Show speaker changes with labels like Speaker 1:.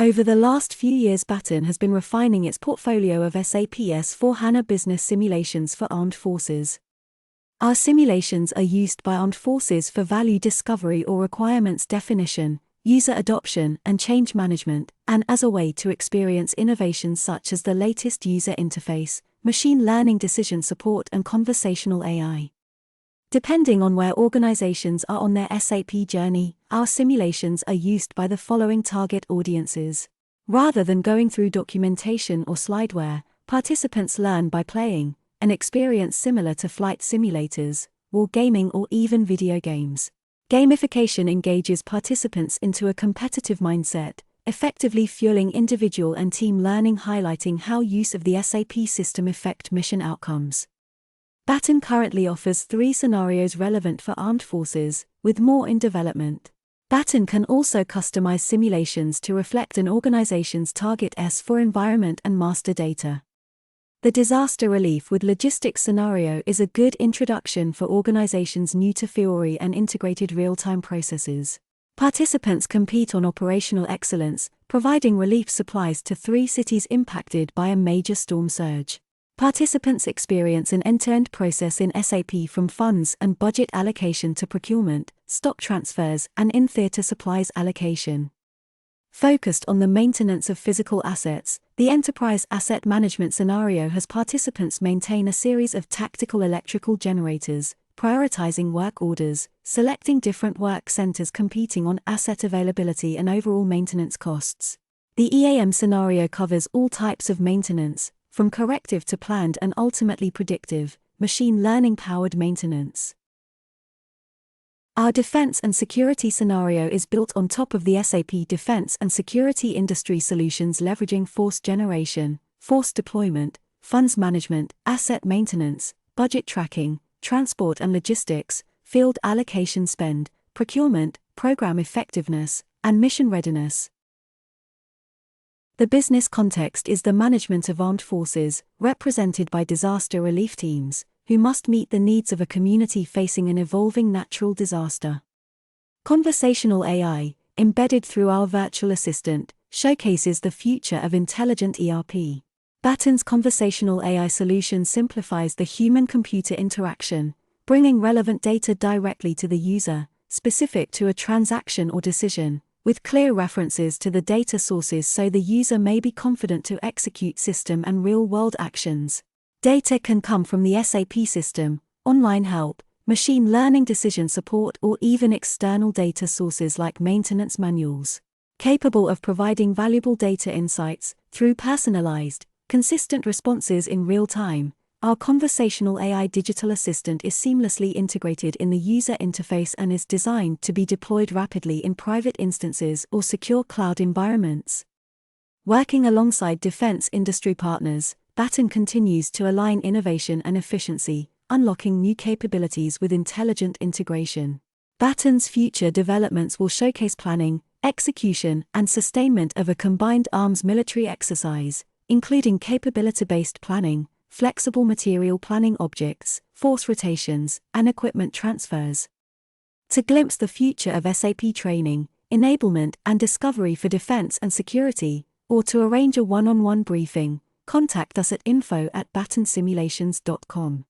Speaker 1: Over the last few years, Baton has been refining its portfolio of SAP S/4HANA business simulations for armed forces. Our simulations are used by armed forces for value discovery or requirements definition, user adoption and change management, and as a way to experience innovations such as the latest user interface, machine learning decision support and conversational AI. Depending on where organizations are on their SAP journey, our simulations are used by the following target audiences. Rather than going through documentation or slideware, participants learn by playing, an experience similar to flight simulators, wargaming or even video games. Gamification engages participants into a competitive mindset, effectively fueling individual and team learning, highlighting how use of the SAP system affect mission outcomes. Baton currently offers 3 scenarios relevant for armed forces, with more in development. Baton can also customize simulations to reflect an organization's target S4 environment and master data. The disaster relief with logistics scenario is a good introduction for organizations new to theory and integrated real-time processes. Participants compete on operational excellence, providing relief supplies to 3 cities impacted by a major storm surge. Participants experience an end-to-end process in SAP from funds and budget allocation to procurement, stock transfers, and in-theater supplies allocation. Focused on the maintenance of physical assets, the enterprise asset management scenario has participants maintain a series of tactical electrical generators, prioritizing work orders, selecting different work centers, competing on asset availability and overall maintenance costs. The EAM scenario covers all types of maintenance, from corrective to planned and ultimately predictive, machine learning-powered maintenance. Our defense and security scenario is built on top of the SAP Defense and Security industry solutions, leveraging force generation, force deployment, funds management, asset maintenance, budget tracking, transport and logistics, field allocation spend, procurement, program effectiveness, and mission readiness. The business context is the management of armed forces, represented by disaster relief teams, who must meet the needs of a community facing an evolving natural disaster. Conversational AI, embedded through our virtual assistant, showcases the future of intelligent ERP. Baton's conversational AI solution simplifies the human-computer interaction, bringing relevant data directly to the user, specific to a transaction or decision, with clear references to the data sources so the user may be confident to execute system and real-world actions. Data can come from the SAP system, online help, machine learning decision support, or even external data sources like maintenance manuals. Capable of providing valuable data insights through personalized, consistent responses in real time, our conversational AI digital assistant is seamlessly integrated in the user interface and is designed to be deployed rapidly in private instances or secure cloud environments. Working alongside defense industry partners, Baton continues to align innovation and efficiency, unlocking new capabilities with intelligent integration. Baton's future developments will showcase planning, execution, and sustainment of a combined arms military exercise, including capability-based planning, flexible material planning, objects, force rotations, and equipment transfers. To glimpse the future of SAP training, enablement, and discovery for defense and security, or to arrange a one-on-one briefing, contact us at info@batonsimulations.com.